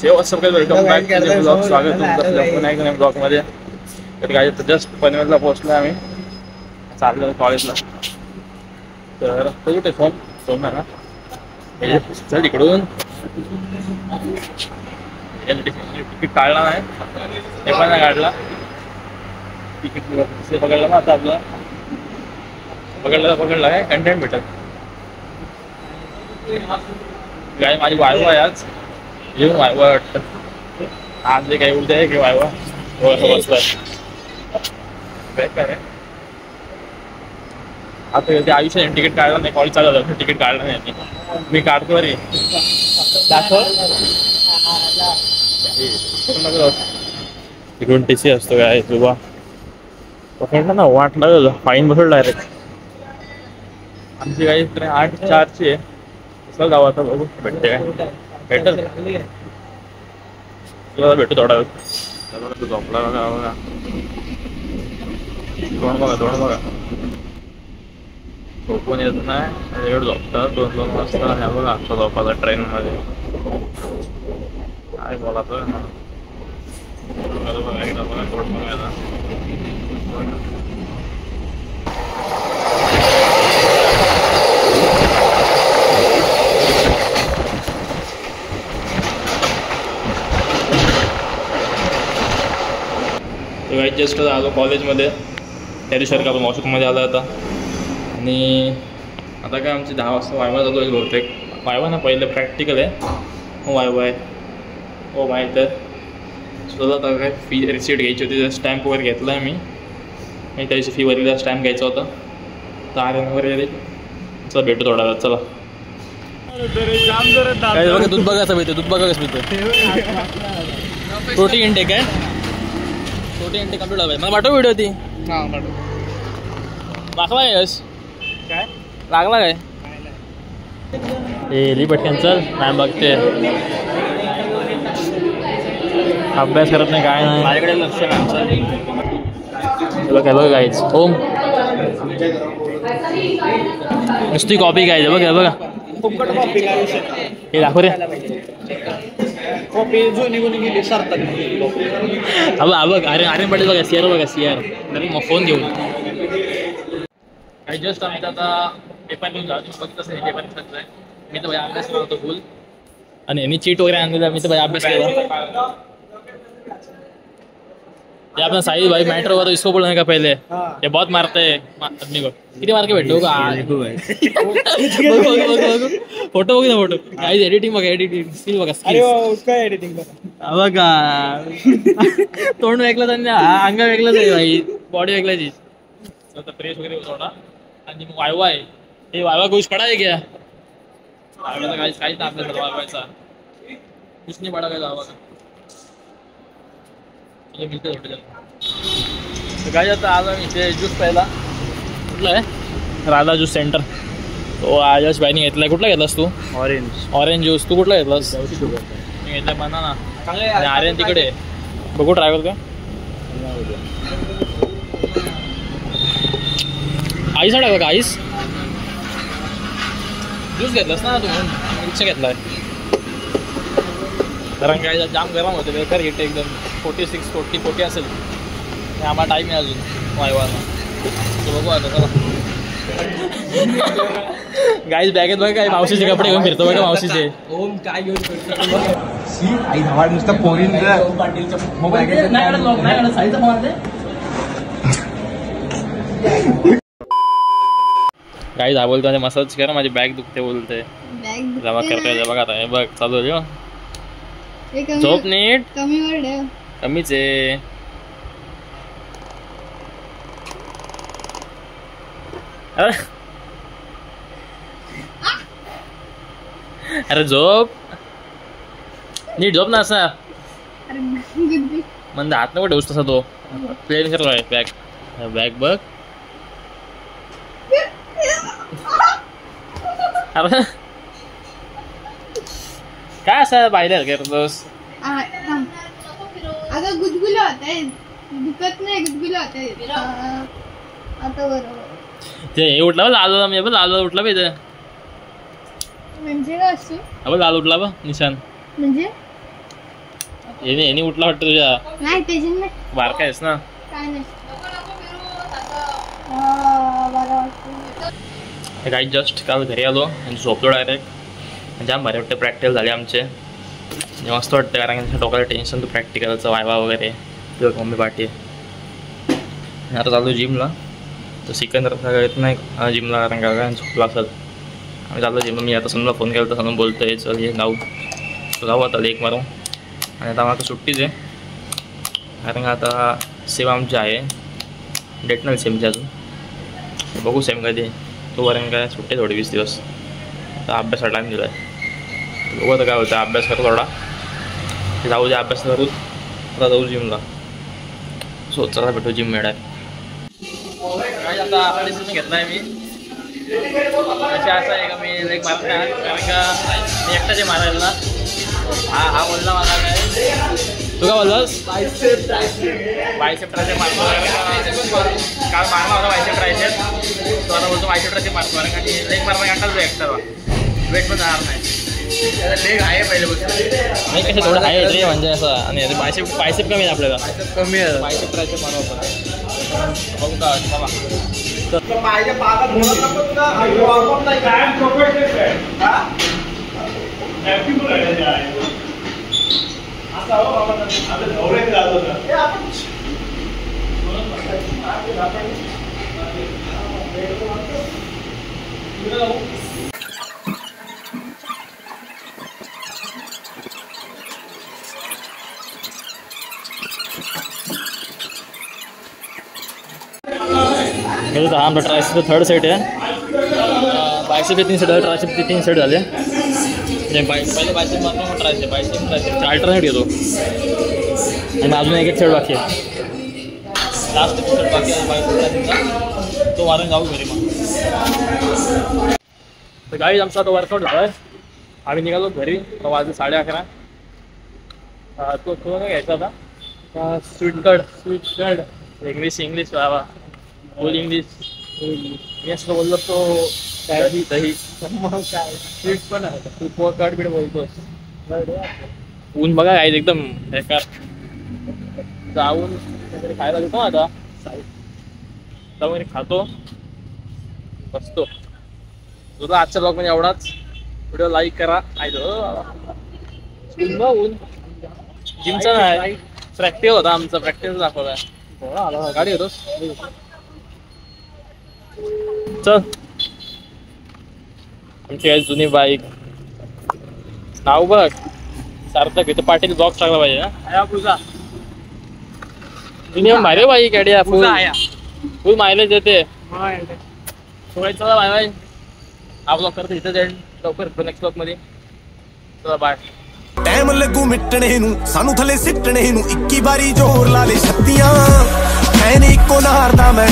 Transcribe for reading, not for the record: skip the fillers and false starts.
Welcome back to blog. स्वागत तुमचं पुन्हा एकदा ब्लॉगमध्ये. तर काय जस्ट पनवेलला पोहोचलो आम्ही, चाललो कॉलेजला. तर कुठे फोन फोन आहे ना, चल इकडून. तिकीट काढला नाही, हे पण नाही काढला. तिकीट पकडलं ना आता आपलं, पकडला काय कंटेंट भेटत काय. माझी वायवा आहे आज, येऊन वायवा वाटतं आज जे काही उद्या आहे की वायवा बसलाय काय. आता ते आयुष्याने तिकीट काढलं नाही, कॉलेज चालू झालं तिकीट काढलं नाही. मी काढतो रे, इकडून टी सी असतो काय तुबा पकडला ना, वाटलं फाईन बसवलं डायरेक्ट. आमची काही 8:04ची आहे. चल जाऊ आता, बघू भेटते काय भेटल तुला, भेटू थोडा वेळ. तू झोपला बघा बघा, तोंड बघा झोपून येत नाही, एवढं झोपतात 2-2 वाजता. ह्या बघा आता झोपायला ट्रेनमध्ये काय बोलायचं ना. बघा एकदा बघा तोंड बघायला. जस्ट आलो कॉलेजमध्ये, त्या दिवशी आपण मॉशूकमध्ये आला होता. आणि आता काय आमची 10 वाजता वायवा चालू आहे बहुतेक. वायवा ना पहिलं प्रॅक्टिकल आहे, हो वायवा आहे हो माहीत आहे. स्वतः आता काय फी रिसिप्ट घ्यायची होती, स्टॅम्प वगैरे घेतला आहे मी. त्या दिवशी फी वगैरे स्टॅम्प घ्यायचा होता. तर आर्यन वगैरे चला भेटू थोडा वेळ. चला काय बघा, दूध बघायचं भेटतं, दूध बघा कसं भेटतं. प्रोटीन इंटेक आहे, प्रोटीन इंटेक कम्प्लीट हवं. मला पाठव व्हिडिओ ती. हां पाठव. लागला काय यश, काय लागला काय ए ली पटकन चल. नाही बघते, अभ्यास करत नाही काय नाही, माझ्याकडे लक्ष नाही आमचं. बघ बघा गाईच ओम नुसती कॉपी काय बघा बघा, हे दाखव रे कॉपी जो निघून गेली सार्थक. बघ अरे अरे पाटील बघा, सीआर बघा सीआर मग फोन घेऊन काही. जस्ट आम्ही आता पेपर घेऊन जाऊ. बघित असेल पेपर आहे. मी तर भाई अभ्यास करतो फुल, आणि यांनी चीट वगैरे आणलेला. मी तर भाई अभ्यास केला. ये अपना साहिल भाई मैटर हुआ तो इसको बोलने का पहले, ये बहुत मारते हैं आदमी को. कितने मार के बैठे होगा फोटो बघ ना, फोटो गाइस एडिटिंग बघा, एडिटिंग स्किल बघा. अरे उसका एडिटिंग बघा, तोंड वेगळं त्यांनी, अंग वेगळंच आहे भाई, बॉडी वेगळ्याची. तर फ्रेश वगैरे थोडा. आणि मग वायवा आहे, हे वायवा कुछ पडा आहे क्या वायवाचा काहीच ना आपल्याला वायवायचा कुछ नाही पडा काय वायवा का. काय आता आलो मी इथे ज्यूस प्यायला. कुठलं आहे, राधा ज्यूस सेंटर. तो आजच बाईने घेतलाय. कुठला घेतलास तू? Orange juice. तू कुठला घेतलास? मी घेतलाय बनाना. आणि आर्यन तिकडे बघू ट्राय करतो. आईस टाका का आईस ज्यूस घेतलास ना तू, म्हणून रिक्षा घेतलाय. कारण काय जाम गरम होते, बेकार हिट एकदम. 46-40 असेल. आम्हाला टाईम आहे अजून वायवाला. बघू आता चला. गाईज बॅगेत बघा काय मावशीचे कपडे घेऊन फिरतो बघा. मावशीचे ओम काय घेऊन नुसतं पोरीन गाईज हा बोलतो मसाज करा, माझी बॅग दुखते बोलते. जमा करतोय बघा आता. हे बघ चालू आहे झोप नीट. कमीच आहे. अरे झोप नीट, झोप ना असा. म्हणजे हात नको ठेवूस तसा. तो प्लेन करतोय बॅग. बॅग बघ. अरे काय असं बाहेर करतोस? अगं गुदगुल्या होत आहे, दुखत नाही, गुदगुल्या होत आहे. आता बरोबर ते हे उठला लाल लाल उठला पाहिजे. म्हणजे काय असतो? लाल उठला बा निशान. म्हणजे येणे उठला वाटतं तुझ्या. नाही त्याची नाही. बारका आहेस ना. काय नाही. बरं वाटतं. काही जस्ट काल घरी आलो आणि झोपलो डायरेक्ट. जाम भारी वाटतं. प्रॅक्टिकल झाले आमचे. मस्त वाटतं कारण की डोक्याला टेन्शन तर प्रॅक्टिकलचं वायवा वगैरे किंवा मम्मी पाठी. आता चालू जिमला. तर सिकंदर येत नाही जिमला कारण का झोपला असेल. आम्ही चाललो जिमला. मी आता समजा फोन केला तर समजा बोलतो आहे चल हे जाऊ आता लेक मारू. आणि आता मला सुट्टीच आहे कारण का आता सेम आमची आहे. डेट नाही सेमची अजून. बघू सेम कधी तो कारण काय सुट्टी थोडी 20 दिवस. आता अभ्यासाला टाईम दिला आहे. बघू आता काय होतं. अभ्यास करतो थोडा. जाऊ दे अभ्यास करू. आता जाऊ जिमला. सो चला भेटू जिम मिळाय. आता डिसिजन घेतला आहे मी. असं आहे का मी लेग मारणार कारण का मी एकटाचे मारायला ना. हा बोलला मला काय तू काय बोललास. बायसेप ट्रायसेप मारतो काल मारला होता बायसेप ट्रायसेप. तो आता बोलतो बायसेप ट्रायसेप मारतो कारण का लेग मारला काढताच एकटा वेट पण जाणार नाही. लेग आहे पहिले गोष्ट नाही कसं थोडं आहे रे म्हणजे असं. आणि बायसेप कमी आहे आपल्याला. कमी आहे बायसेप ट्रायसेप मारू आपण. बघू का हा आमचा ट्रायसेपचा थर्ड सेट आहे. बायसेपचे 3 सेट झाले. ट्रायसेपचे 3 सेट झाले. म्हणजे पहिले बायसेप मारतो मग ट्रायसेपचा अल्टरनेट घेतो. आणि अजून एक सेट बाकी आहे. लास्ट सेट बाकी आहे बायसेपचा. तो मारून जाऊ घरी मग. तर गाईज आमचा आता वर्कआउट झाला आहे. आम्ही निघालो घरी. वाजले 11:30. तो घ्यायचा होता स्वीट कार्ड इंग्लिश बाबा फुल इंग्लिश. मी असं बोललो तो दही काय स्वीट पण आहे. तू पोकट बीड बोलतोस. ऊन बघा आहे एकदम बेकार. जाऊन काहीतरी खायला देतो आता. जाऊन खातो बसतो. तुला आजच्या ब्लॉग म्हणजे एवढाच. व्हिडिओ लाईक करा. ऊन जिमचा नाही प्रॅक्टिकल होता आमचा. प्रॅक्टिकल दाखवला गाडी होतोस. चल आमची काही जुनी बाईक नाव बघ सार्थक इथं पाटील ब्लॉग टाकला पाहिजे ना. जुनी भारी बाईक आयडिया फुल मायलेज देते. चला बाय बाय. हा ब्लॉग करतो इथं जाईल लवकर नेक्स्ट ब्लॉग मध्ये. चला बाय. ਟਾਈਮ ਲੱਗੂ ਮਿਟਣੇ ਨੂੰ ਸਾਨੂੰ ਥੱਲੇ ਸਿੱਟਣੇ ਨੂੰ 21 ਵਾਰੀ ਜ਼ੋਰ ਲਾ ਲੈ ਛੱਤੀਆਂ ਐ ਨੀ ਇੱਕੋ ਨਾਰ ਦਾ ਮੈਂ